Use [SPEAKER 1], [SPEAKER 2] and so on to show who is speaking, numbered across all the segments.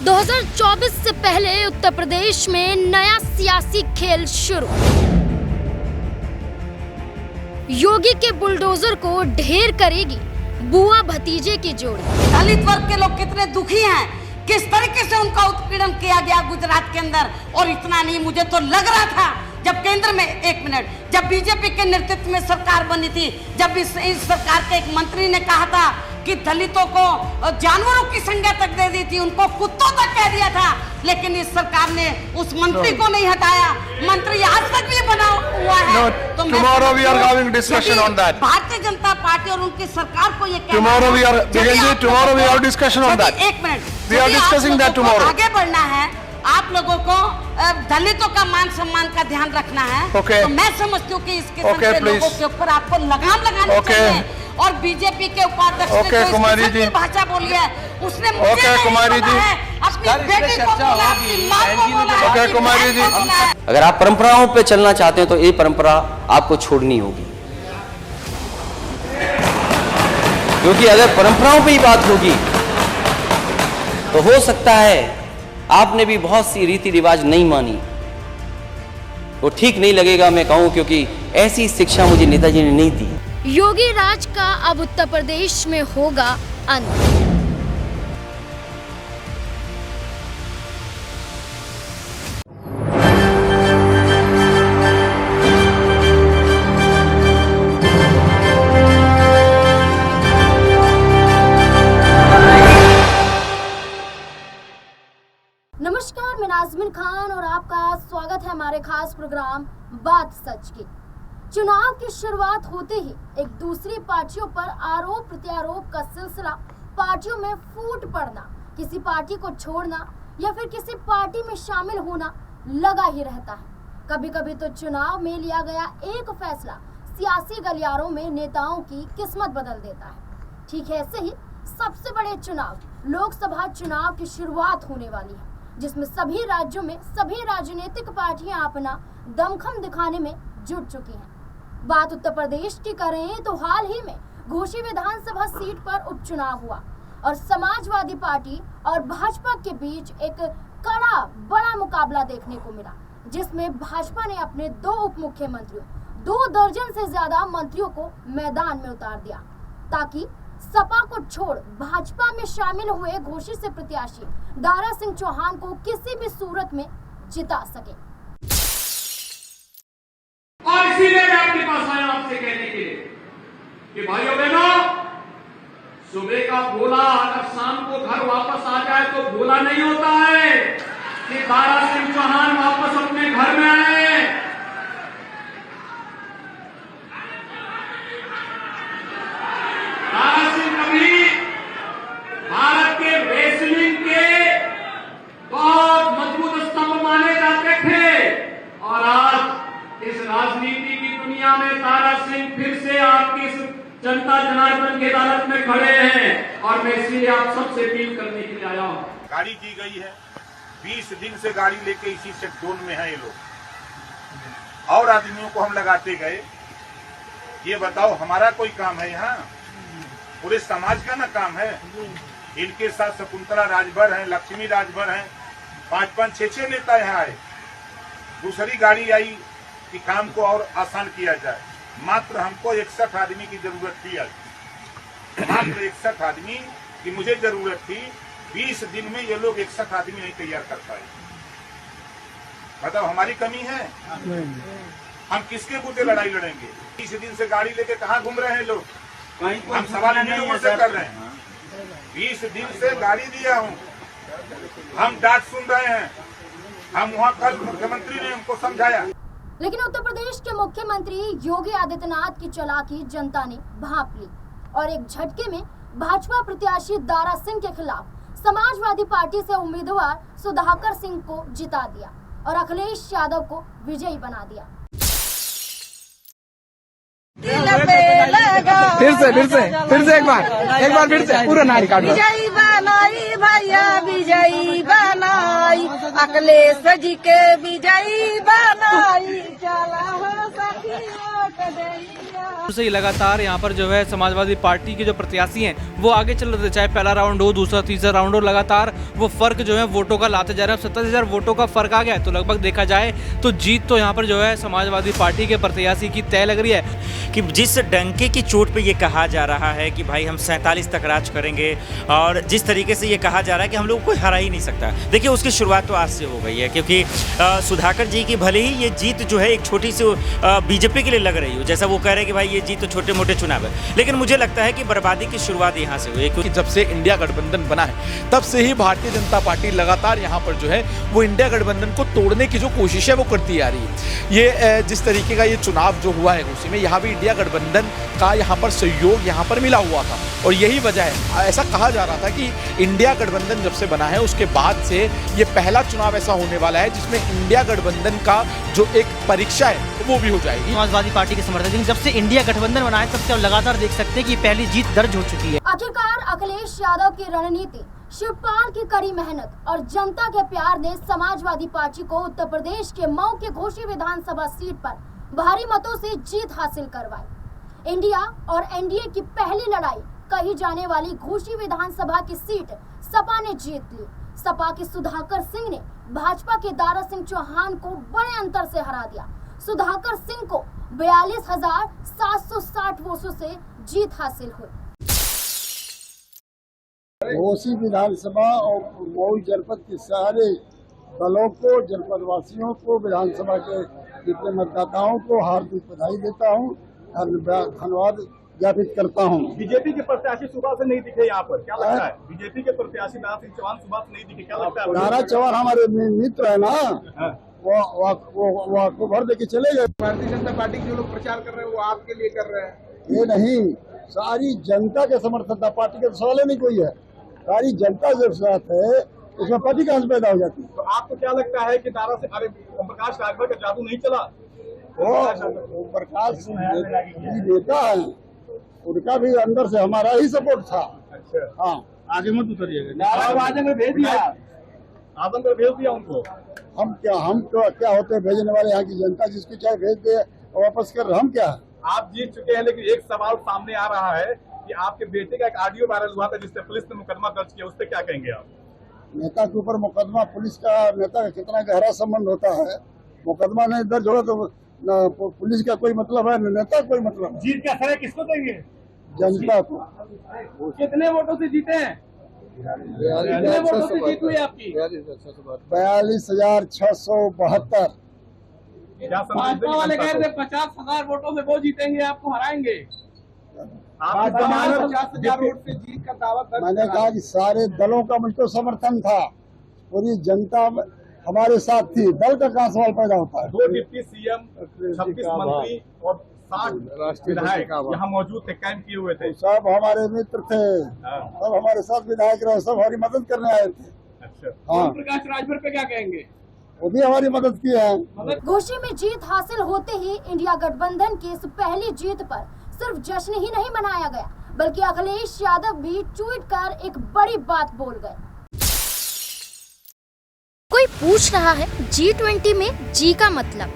[SPEAKER 1] 2024 से पहले उत्तर प्रदेश में नया सियासी खेल शुरू। योगी के बुलडोजर को ढेर करेगी बुआ भतीजे की जोड़ी।
[SPEAKER 2] दलित वर्ग के लोग कितने दुखी हैं, किस तरीके से उनका उत्पीड़न किया गया गुजरात के अंदर। और इतना नहीं, मुझे तो लग रहा था जब केंद्र में जब बीजेपी के नेतृत्व में सरकार बनी थी, जब इस सरकार के एक मंत्री ने कहा था कि दलितों को जानवरों की संज्ञा तक दे दी थी, उनको कुत्तों तक कह दिया था, लेकिन इस सरकार ने उस मंत्री को नहीं हटाया। मंत्री आज तक भी बना हुआ है। तो
[SPEAKER 3] tomorrow we are having discussion on that.
[SPEAKER 2] Bharatiya Janata party और उनकी सरकार को ये
[SPEAKER 3] tomorrow we have discussion on that.
[SPEAKER 2] एक minute,
[SPEAKER 3] we are discussing that tomorrow.
[SPEAKER 2] आगे बढ़ना है, आप लोगों को दलितों का मान सम्मान का ध्यान रखना है। तो मैं समझती हूँ कि इस किस्म के लोगों के ऊपर आपको लगाम लगानी चाहिए। और बीजेपी के उपाध्यक्ष ने
[SPEAKER 3] कुमारी जी
[SPEAKER 2] भाषा बोली है, उसने मुझे
[SPEAKER 3] कुमारी जी
[SPEAKER 2] अपनी बेटी को बोला, अपनी मां को बोला।
[SPEAKER 3] कुमारी जी,
[SPEAKER 4] अगर आप परंपराओं पे चलना चाहते हैं तो ये परंपरा आपको छोड़नी होगी, क्योंकि अगर परंपराओं पे ही बात होगी तो हो सकता है आपने भी बहुत सी रीति रिवाज नहीं मानी, वो ठीक नहीं लगेगा मैं कहूं, क्योंकि ऐसी शिक्षा मुझे नेताजी ने नहीं दी।
[SPEAKER 1] योगी राज का अब उत्तर प्रदेश में होगा अंत। नमस्कार, मैं नाज़मीन खान और आपका स्वागत है हमारे खास प्रोग्राम बात सच की। चुनाव की शुरुआत होते ही एक दूसरी पार्टियों पर आरोप प्रत्यारोप का सिलसिला, पार्टियों में फूट पड़ना, किसी पार्टी को छोड़ना या फिर किसी पार्टी में शामिल होना लगा ही रहता है। कभी कभी तो चुनाव में लिया गया एक फैसला सियासी गलियारों में नेताओं की किस्मत बदल देता है। ठीक है, ऐसे ही सबसे बड़े चुनाव, लोकसभा चुनाव की शुरुआत होने वाली है, जिसमें सभी राज्यों में सभी राजनीतिक पार्टियां अपना दमखम दिखाने में जुट चुकी हैं। बात उत्तर प्रदेश की करें तो हाल ही में घोसी विधानसभा सीट पर उपचुनाव हुआ और समाजवादी पार्टी और भाजपा के बीच एक बड़ा मुकाबला देखने को मिला, जिसमें भाजपा ने अपने 2 उप मुख्यमंत्रियों, 2 दर्जन से ज्यादा मंत्रियों को मैदान में उतार दिया, ताकि सपा को छोड़ भाजपा में शामिल हुए घोसी से प्रत्याशी दारा सिंह चौहान को किसी भी सूरत में जिता सके।
[SPEAKER 5] और इसीलिए मैं आपके पास आया आपसे कहने के लिए कि भाइयों बहनों, सुबह का भोला अगर शाम को घर वापस आ जाए तो भोला नहीं होता है कि दारा सिंह चौहान वापस अपने घर में आए। दारा सिंह कभी भारत के रेसलिंग के बहुत मजबूत स्तंभ माने जाते थे, और आज इस राजनीति की दुनिया में दारा सिंह फिर से आपकी जनता जनार्दन की अदालत में खड़े हैं, और मैं इसलिए आप सबसे अपील करने के लिए आया हूं।
[SPEAKER 6] गाड़ी की गई है, 20 दिन से गाड़ी लेके इसी चेकजोन में है ये लोग, और आदमियों को हम लगाते गए। ये बताओ हमारा कोई काम है यहाँ? पूरे समाज का ना काम है। इनके साथ शकुंतला राजभर है, लक्ष्मी राजभर है, 5-5, 6-6 नेता यहाँ आए। दूसरी गाड़ी आई कि काम को और आसान किया जाए। मात्र हमको 61 आदमी की जरूरत थी, मात्र 61 आदमी की मुझे जरूरत थी। 20 दिन में ये लोग 61 आदमी नहीं तैयार कर पाए। बताओ हमारी कमी है? हम किसके बूते लड़ाई लड़ेंगे? 20 दिन से गाड़ी लेके कहाँ घूम रहे हैं लोग? हम सवाल नहीं से कर रहे हैं। 20 दिन से गाड़ी दिया हूँ, हम डांट सुन रहे हैं। हम वहाँ कल मुख्यमंत्री ने हमको समझाया,
[SPEAKER 1] लेकिन उत्तर प्रदेश के मुख्यमंत्री योगी आदित्यनाथ की चालाकी जनता ने भांप ली और एक झटके में भाजपा प्रत्याशी दारा सिंह के खिलाफ समाजवादी पार्टी से उम्मीदवार सुधाकर सिंह को जिता दिया और अखिलेश यादव को विजयी बना दिया।
[SPEAKER 3] फिर से एक बार फिर से पूरा नारी काट।
[SPEAKER 2] विजयी बनाई भैया, विजयी बनाई
[SPEAKER 7] अखिलेश जी के विजयी बनाई चला हो सखियों के दैया।
[SPEAKER 8] से लगातार यहाँ पर जो है समाजवादी पार्टी के जो प्रत्याशी हैं वो आगे चल रहे थे, चाहे पहला राउंड हो, दूसरा तीसरा राउंड हो, लगातार वो फर्क जो है वोटों का लाते जा रहे हैं। 27,000 वोटों का फर्क आ गया है, तो लगभग देखा जाए तो जीत तो यहाँ पर जो है समाजवादी पार्टी के प्रत्याशी की तय लग रही है।
[SPEAKER 9] कि जिस डंके की चोट पे ये कहा जा रहा है कि भाई हम 47 तक राज करेंगे, और जिस तरीके से ये कहा जा रहा है कि हम लोग कोई हरा ही नहीं सकता, देखिए उसकी शुरुआत तो आज से हो गई है। क्योंकि सुधाकर जी की भले ही ये जीत जो है एक छोटी सी बीजेपी के लिए लग रही हो, जैसा वो कह रहे हैं कि भाई ये जीत तो छोटे मोटे चुनाव है, लेकिन मुझे लगता है कि बर्बादी की शुरुआत यहाँ से हुई है।
[SPEAKER 3] क्योंकि जब से इंडिया गठबंधन बना है तब से ही भारतीय जनता पार्टी लगातार यहाँ पर जो है वो इंडिया गठबंधन को तोड़ने की जो कोशिश है वो करती आ रही है। ये जिस तरीके का ये चुनाव जो हुआ है उसी में यहाँ भी इंडिया गठबंधन का यहाँ पर सहयोग यहाँ पर मिला हुआ था, और यही वजह है। ऐसा कहा जा रहा था कि इंडिया गठबंधन जब से बना है उसके बाद से ये पहला चुनाव ऐसा होने वाला है जिसमें इंडिया गठबंधन का जो एक परीक्षा है वो भी हो जाएगी।
[SPEAKER 8] समाजवादी पार्टी के समर्थक जब से इंडिया गठबंधन बना है तब से लगातार देख सकते हैं कि पहली जीत दर्ज हो चुकी है।
[SPEAKER 1] आखिरकार अखिलेश यादव की रणनीति, शिवपाल की कड़ी मेहनत और जनता के प्यार ने समाजवादी पार्टी को उत्तर प्रदेश के मऊ के घोसी विधानसभा सीट पर भारी मतों से जीत हासिल करवाई। इंडिया और एनडीए की पहली लड़ाई कही जाने वाली घोसी विधानसभा की सीट सपा ने जीत ली। सपा के सुधाकर सिंह ने भाजपा के दारा सिंह चौहान को बड़े अंतर से हरा दिया। सुधाकर सिंह को 42,760 वोटों से जीत हासिल हुई।
[SPEAKER 10] घोसी विधानसभा और मऊ जनपद के सारे दलों को, जनपद वासियों को, विधानसभा के जितने मतदाताओं को हार्दिक बधाई देता हूँ, धन्यवाद ज्ञापित करता हूँ।
[SPEAKER 6] बीजेपी के प्रत्याशी सुबह से नहीं दिखे यहाँ पर, क्या लगता है? बीजेपी के प्रत्याशी दारा सिंह चौहान सुबह से नहीं दिखे, क्या लगता है?
[SPEAKER 10] दारा चौहान हमारे मित्र है ना, वो आपको भर देके चले गए।
[SPEAKER 6] भारतीय जनता पार्टी के जो लोग प्रचार कर रहे हैं वो आपके लिए कर रहे हैं?
[SPEAKER 10] ये नहीं, सारी जनता के समर्थन था, पार्टी के सवाल नहीं कोई है। सारी जनता जब साथ है उसमें पार्टी कहाँ से पैदा हो जाती है?
[SPEAKER 6] तो आपको क्या लगता है कि दारा से अरे ओम प्रकाश राजभर का जादू नहीं चला?
[SPEAKER 10] वो प्रकाश नेता है, उनका भी अंदर से हमारा ही सपोर्ट था।
[SPEAKER 6] अच्छा,
[SPEAKER 10] हाँ,
[SPEAKER 6] आगे मत उतरिएगा। आजम में भेज दिया, आजम में भेज दिया उनको।
[SPEAKER 10] हम क्या होते हैं भेजने वाले? यहाँ की जनता जिसको चाहे भेज दे और वापस कर, हम क्या?
[SPEAKER 6] आप जीत चुके हैं, लेकिन एक सवाल सामने आ रहा है कि आपके बेटे का एक ऑडियो वायरल हुआ था जिससे पुलिस ने मुकदमा दर्ज किया, उस पर क्या कहेंगे आप?
[SPEAKER 10] नेता के ऊपर मुकदमा, पुलिस का नेता का कितना गहरा संबंध होता है। मुकदमा नहीं दर्ज होगा तो न पुलिस का कोई मतलब है, न नेता का कोई मतलब।
[SPEAKER 6] जीत का श्रेय किसको देंगे?
[SPEAKER 10] जनता को।
[SPEAKER 6] कितने वोटों से जीते हैं? 42,672। आपकी
[SPEAKER 10] 42,672।
[SPEAKER 6] भाजपा वाले कह रहे थे 50,000 वोटों से वो जीतेंगे, आपको हराएंगे। आप 50,000 वोट से जीत का दावा।
[SPEAKER 10] मैंने कहा कि सारे दलों का मुझको समर्थन था, पूरी जनता हमारे साथ थी, दल का कहाँ सवाल पैदा होता है?
[SPEAKER 6] 2 डिप्टी सीएम, 26 मंत्री और 60 विधायक यहाँ मौजूद थे, कैंप किए हुए थे।
[SPEAKER 10] सब हमारे मित्र थे, सब हमारे साथ विधायक रहे, सब हमारी मदद करने आए थे।
[SPEAKER 6] अच्छा,
[SPEAKER 10] हाँ,
[SPEAKER 6] प्रकाश राजभर पे क्या कहेंगे?
[SPEAKER 10] वो भी हमारी मदद की है।
[SPEAKER 1] घोसी में जीत हासिल होते ही इंडिया गठबंधन की इस पहली जीत पर सिर्फ जश्न ही नहीं मनाया गया, बल्कि अखिलेश यादव भी ट्वीट कर एक बड़ी बात बोल गए। कोई पूछ रहा है G20 में जी का मतलब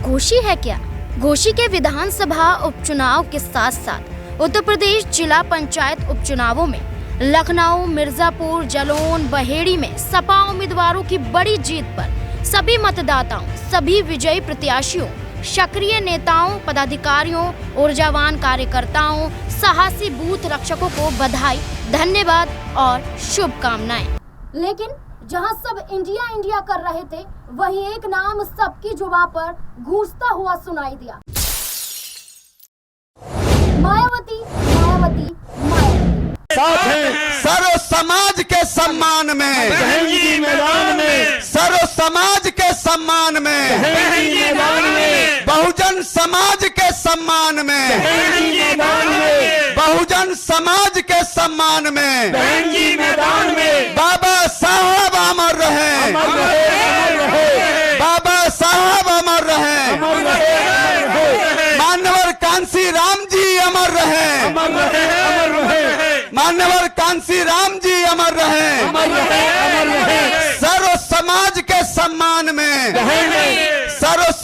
[SPEAKER 1] घोसी है क्या? घोसी के विधानसभा उपचुनाव के साथ साथ उत्तर प्रदेश जिला पंचायत उपचुनावों में लखनऊ, मिर्जापुर, जालौन, बहेड़ी में सपा उम्मीदवारों की बड़ी जीत पर सभी मतदाताओं, सभी विजयी प्रत्याशियों, सक्रिय नेताओं, पदाधिकारियों, ऊर्जावान कार्यकर्ताओं, साहसी बूथ रक्षकों को बधाई, धन्यवाद और शुभकामनाएं। लेकिन जहां सब इंडिया इंडिया कर रहे थे, वहीं एक नाम सबकी जुबान पर गूंजता हुआ सुनाई दिया। मायावती, मायावती, मायावती।
[SPEAKER 3] साथ हैं
[SPEAKER 11] सर्व समाज के सम्मान में,
[SPEAKER 3] मैदान में,
[SPEAKER 11] सर्व समाज के सम्मान में,
[SPEAKER 3] मैदान में,
[SPEAKER 11] बहुजन समाज के सम्मान में,
[SPEAKER 3] मैदान में,
[SPEAKER 11] बहुजन समाज के सम्मान में,
[SPEAKER 3] मैदान में,
[SPEAKER 11] बाबा साहब अमर रहे, बाबा साहब अमर रहे, मान्यवर कांसी राम जी अमर रहे, मान्यवर कांसी राम जी अमर रहे, सर्व समाज के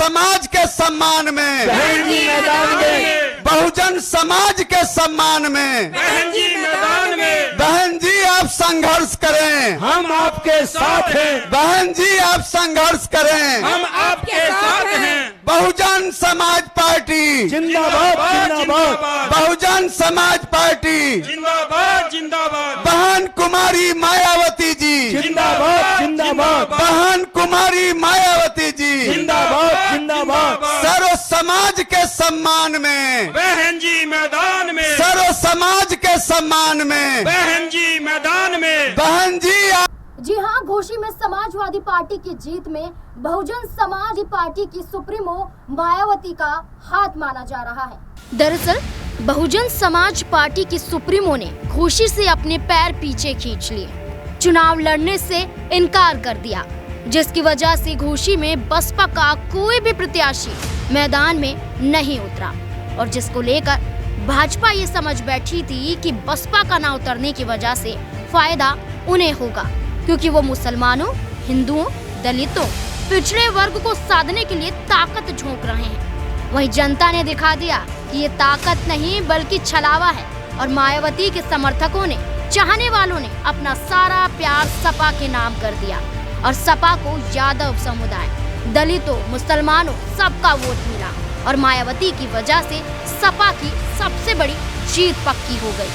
[SPEAKER 11] समाज के सम्मान में,
[SPEAKER 6] बहन जी मैदान में,
[SPEAKER 11] बहुजन समाज के सम्मान में,
[SPEAKER 6] बहन जी मैदान में,
[SPEAKER 11] बहन जी आप संघर्ष करें,
[SPEAKER 6] हम आपके साथ हैं,
[SPEAKER 11] बहन जी आप संघर्ष करें,
[SPEAKER 6] हम आपके साथ हैं।
[SPEAKER 11] बहुजन समाज पार्टी
[SPEAKER 6] जिंदाबाद जिंदाबाद,
[SPEAKER 11] बहुजन समाज पार्टी
[SPEAKER 6] जिंदाबाद जिंदाबाद,
[SPEAKER 11] बहन कुमारी मायावती जी
[SPEAKER 6] जिंदाबाद जिंदाबाद,
[SPEAKER 11] बहन कुमारी मायावती जी
[SPEAKER 6] जिंदाबाद जिंदाबाद,
[SPEAKER 11] सर्व समाज के सम्मान में,
[SPEAKER 6] बहन जी मैदान में,
[SPEAKER 11] सर्व समाज के सम्मान में,
[SPEAKER 6] बहन जी मैदान में,
[SPEAKER 11] बहन जी
[SPEAKER 1] जी हाँ, घोषी में समाजवादी पार्टी की जीत में बहुजन समाज पार्टी की सुप्रीमो मायावती का हाथ माना जा रहा है। दरअसल बहुजन समाज पार्टी की सुप्रीमो ने घोषी से अपने पैर पीछे खींच लिए, चुनाव लड़ने से इनकार कर दिया, जिसकी वजह से घोषी में बसपा का कोई भी प्रत्याशी मैदान में नहीं उतरा और जिसको लेकर भाजपा ये समझ बैठी थी कि बसपा का ना उतरने की वजह से फायदा उन्हें होगा, क्योंकि वो मुसलमानों, हिंदुओं, दलितों, पिछड़े वर्ग को साधने के लिए ताकत झोंक रहे हैं। वहीं जनता ने दिखा दिया कि ये ताकत नहीं बल्कि छलावा है और मायावती के समर्थकों ने, चाहने वालों ने अपना सारा प्यार सपा के नाम कर दिया और सपा को यादव समुदाय, दलितों, मुसलमानों सबका वोट मिला और मायावती की वजह से सपा की सबसे बड़ी जीत पक्की हो गई।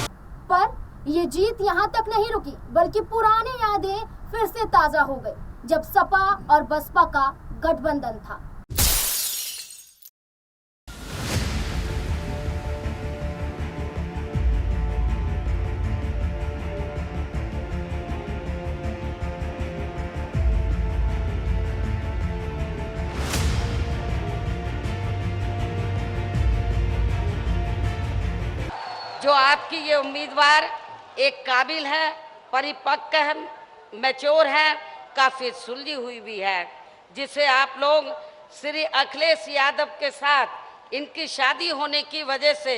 [SPEAKER 1] पर ये जीत यहाँ तक नहीं रुकी, बल्कि पुरानी यादें फिर से ताजा हो गई जब सपा और बसपा का गठबंधन था।
[SPEAKER 2] जो आपकी ये उम्मीदवार एक काबिल है, परिपक्व है, मैच्योर है, काफी सुलझी हुई भी है, जिसे आप लोग श्री अखिलेश यादव के साथ इनकी शादी होने की वजह से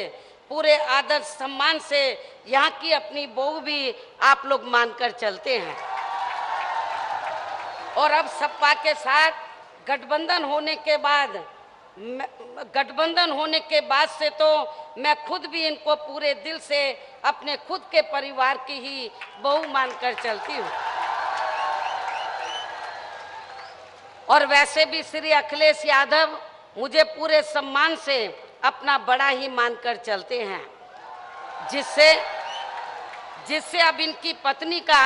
[SPEAKER 2] पूरे आदर सम्मान से यहाँ की अपनी बहू भी आप लोग मानकर चलते हैं। और अब सपा के साथ गठबंधन होने के बाद से तो मैं खुद भी इनको पूरे दिल से अपने खुद के परिवार की ही बहू मानकर चलती हूँ। और वैसे भी श्री अखिलेश यादव मुझे पूरे सम्मान से अपना बड़ा ही मानकर चलते हैं, जिससे अब इनकी पत्नी का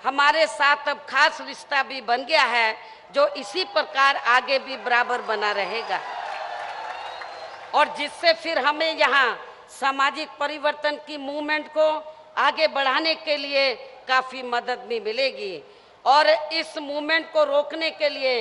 [SPEAKER 2] हमारे साथ अब खास रिश्ता भी बन गया है, जो इसी प्रकार आगे भी बराबर बना रहेगा और जिससे फिर हमें यहाँ सामाजिक परिवर्तन की मूवमेंट को आगे बढ़ाने के लिए काफ़ी मदद भी मिलेगी। और इस मूवमेंट को रोकने के लिए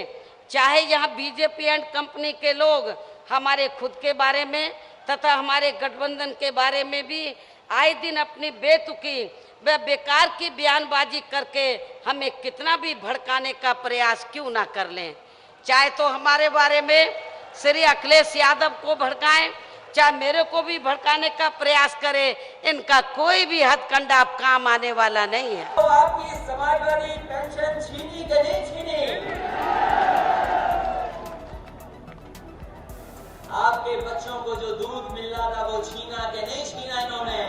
[SPEAKER 2] चाहे यहाँ बीजेपी एंड कंपनी के लोग हमारे खुद के बारे में तथा हमारे गठबंधन के बारे में भी आए दिन अपनी बेतुकी व बेकार की बयानबाजी करके हमें कितना भी भड़काने का प्रयास क्यों ना कर लें, चाहे तो हमारे बारे में श्री अखिलेश यादव को भड़काएं, चाहे मेरे को भी भड़काने का प्रयास करें, इनका कोई भी हथकंडा अब काम आने वाला नहीं है।
[SPEAKER 12] तो आपकी समाजवादी पेंशन छीनी कि नहीं छीनी? आपके बच्चों को जो दूध मिल रहा था वो छीना कि नहीं छीना इन्होंने?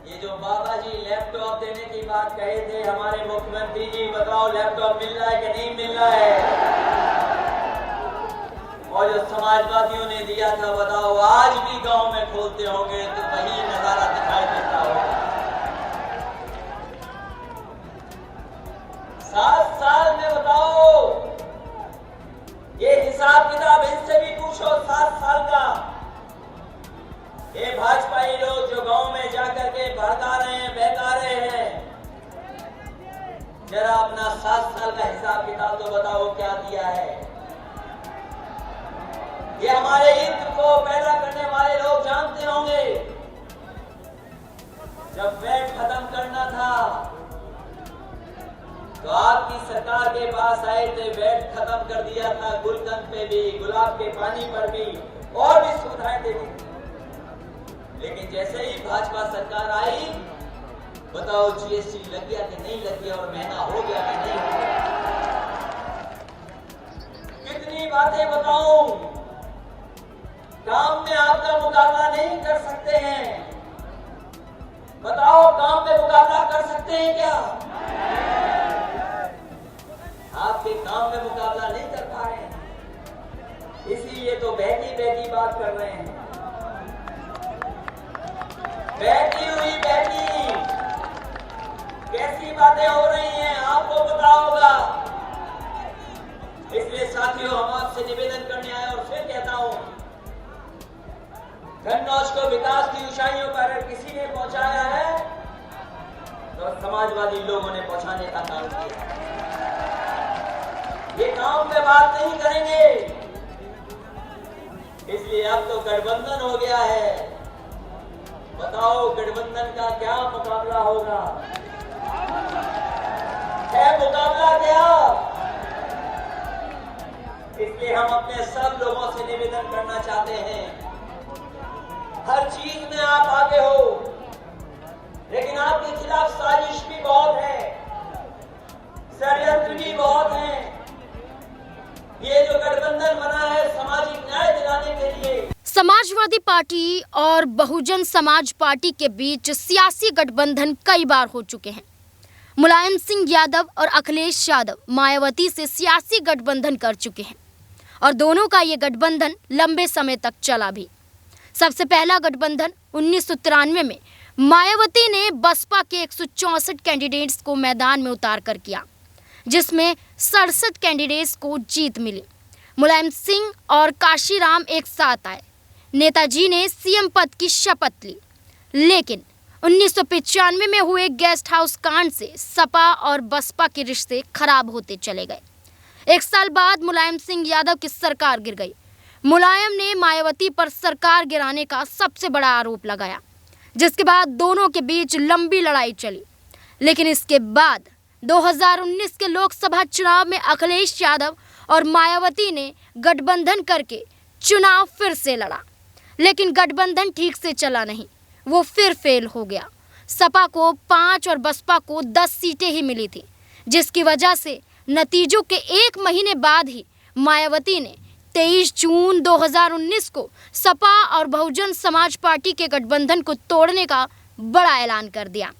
[SPEAKER 12] ये जो बाबा जी लैपटॉप देने की बात कहे थे हमारे मुख्यमंत्री जी, बताओ लैपटॉप मिल रहा है कि नहीं मिल रहा है? और जो समाजवादियों ने दिया था बताओ आज भी गांव में खोलते होंगे तो वही नजारा दिखाई देता होगा। 7 साल में बताओ, ये हिसाब किताब इनसे भी पूछो 7 साल का। ये भाजपाई लोग जो गांव में जाकर के भड़का रहे हैं, बहका रहे हैं, जरा अपना 7 साल का हिसाब किताब तो बताओ क्या दिया है। ये हमारे हित को पैदा करने वाले लोग जानते होंगे, जब वैट खत्म करना था तो आपकी सरकार के पास आए थे, वैट खत्म कर दिया था गुलकंद पे भी, गुलाब के पानी पर भी, और भी सुविधाएं दे दी। लेकिन जैसे ही भाजपा सरकार आई, बताओ जीएसटी लग गया कि नहीं लग गया और महंगा हो गया कि नहीं हो गया। बातें बताऊं, काम में आपका मुकाबला नहीं कर सकते हैं। बताओ, काम में मुकाबला कर सकते हैं क्या? आपके काम में मुकाबला नहीं कर पा रहे हैं, इसीलिए तो बहकी बहकी बात कर रहे हैं। बहकी हुई बहकी कैसी बातें हो रही हैं आपको पता होगा। इसलिए साथियों, हम आपसे निवेदन करने आए और फिर कहता हूं, कन्नौज को विकास की ऊंचाइयों पर अगर किसी ने पहुंचाया है तो समाजवादी लोगों ने पहुंचाने का काम किया। ये काम में बात नहीं करेंगे, इसलिए अब तो गठबंधन हो गया है। बताओ, गठबंधन का क्या मुकाबला होगा? है मुकाबला क्या? इसलिए हम अपने सब लोगों से निवेदन करना चाहते हैं, हर चीज में आप आगे हो, लेकिन आपके खिलाफ साजिश भी बहुत है, षड्यंत्र भी बहुत है। ये जो गठबंधन बना है सामाजिक न्याय दिलाने के लिए।
[SPEAKER 1] समाजवादी पार्टी और बहुजन समाज पार्टी के बीच सियासी गठबंधन कई बार हो चुके हैं। मुलायम सिंह यादव और अखिलेश यादव मायावती से सियासी गठबंधन कर चुके हैं और दोनों का ये गठबंधन लंबे समय तक चला भी। सबसे पहला गठबंधन 1993 में मायावती ने बसपा के 164 कैंडिडेट्स को मैदान में उतार कर किया, जिसमें 67 कैंडिडेट्स को जीत मिली। मुलायम सिंह और काशीराम एक साथ आए, नेताजी ने सीएम पद की शपथ ली, लेकिन 1995 में हुए गेस्ट हाउस कांड से सपा और बसपा के रिश्ते खराब होते चले गए। एक साल बाद मुलायम सिंह यादव की सरकार गिर गई। मुलायम ने मायावती पर सरकार गिराने का सबसे बड़ा आरोप लगाया, जिसके बाद दोनों के बीच लंबी लड़ाई चली। लेकिन इसके बाद 2019 के लोकसभा चुनाव में अखिलेश यादव और मायावती ने गठबंधन करके चुनाव फिर से लड़ा, लेकिन गठबंधन ठीक से चला नहीं, वो फिर फेल हो गया। सपा को 5 और बसपा को 10 सीटें ही मिली थी, जिसकी वजह से नतीजों के 1 महीने बाद ही मायावती ने 23 जून 2019 को सपा और बहुजन समाज पार्टी के गठबंधन को तोड़ने का बड़ा ऐलान कर दिया।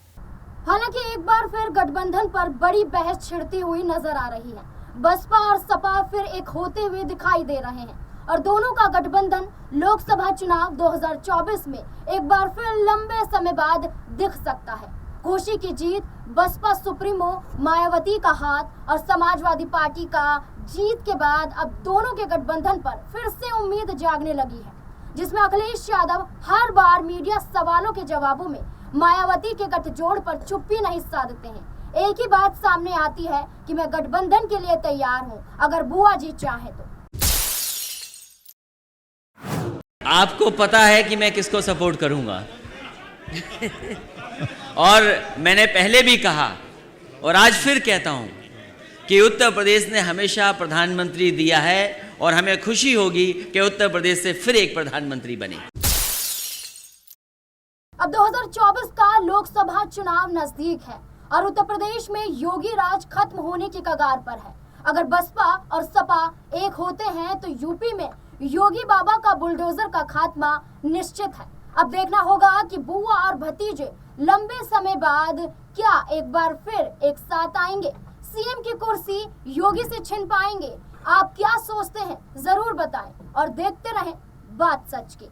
[SPEAKER 1] हालांकि एक बार फिर गठबंधन पर बड़ी बहस छिड़ती हुई नजर आ रही है। बसपा और सपा फिर एक होते हुए दिखाई दे रहे हैं और दोनों का गठबंधन लोकसभा चुनाव 2024 में एक बार फिर लंबे समय बाद दिख सकता है। खुशी की जीत बसपा सुप्रीमो मायावती का हाथ और समाजवादी पार्टी का जीत के बाद अब दोनों के गठबंधन पर फिर से उम्मीद जागने लगी है, जिसमें अखिलेश यादव हर बार मीडिया सवालों के जवाबों में मायावती के गठजोड़ पर चुप्पी नहीं साधते हैं। एक ही बात सामने आती है कि मैं गठबंधन के लिए तैयार हूं, अगर बुआ जी चाहे तो।
[SPEAKER 4] आपको पता है कि मैं किसको सपोर्ट करूंगा और मैंने पहले भी कहा और आज फिर कहता हूं कि उत्तर प्रदेश ने हमेशा प्रधानमंत्री दिया है और हमें खुशी होगी कि उत्तर प्रदेश से फिर एक प्रधानमंत्री बने।
[SPEAKER 1] अब 2024 का लोकसभा चुनाव नजदीक है और उत्तर प्रदेश में योगी राज खत्म होने की कगार पर है। अगर बसपा और सपा एक होते हैं तो यूपी में योगी बाबा का बुलडोजर का खात्मा निश्चित है। अब देखना होगा कि बुआ और भतीजे लंबे समय बाद क्या एक बार फिर एक साथ आएंगे, सीएम की कुर्सी योगी से छीन पाएंगे। आप क्या सोचते हैं जरूर बताएं और देखते रहें बात सच की।